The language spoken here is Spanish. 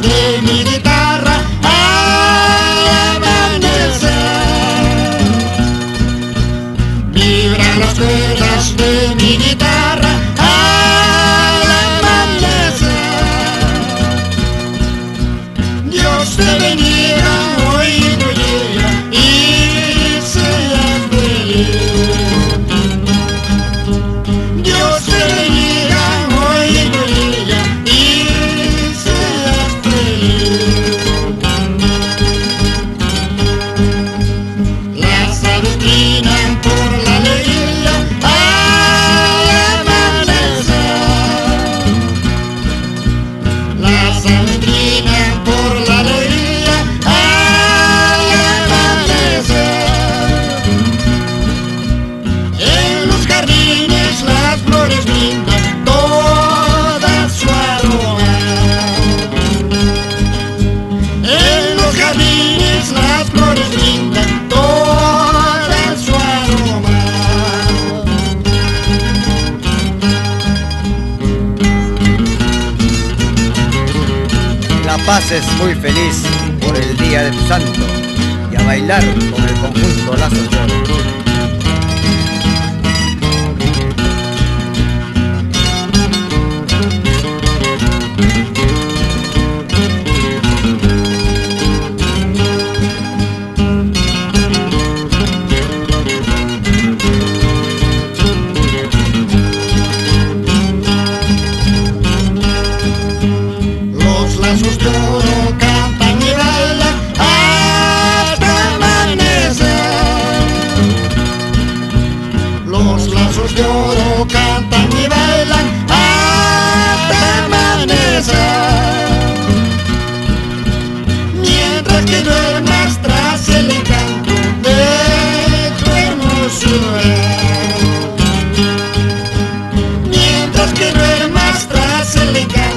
De mi guitarra al amanecer, vibran las cuerdas de mi guitarra al amanecer. Dios te bendiga, hoy tu día y seas feliz. Dios te bendiga, hoy tu día y seas feliz. Las adoctrinan por la alegría al amanecer. Las adoctrinan por la alegría al amanecer. En los jardines las flores brindan toda su aroma. En los jardines las flores brindan toda su aroma. La Paz es muy feliz por el día de tu santo y a bailar con el conjunto Las Ochoas. Los lazos de oro cantan y bailan hasta amanecer. Los lazos de oro cantan y bailan hasta amanecer. Mientras que duermas tras el encanto de tu hermosura. Mientras que duermas tras el encanto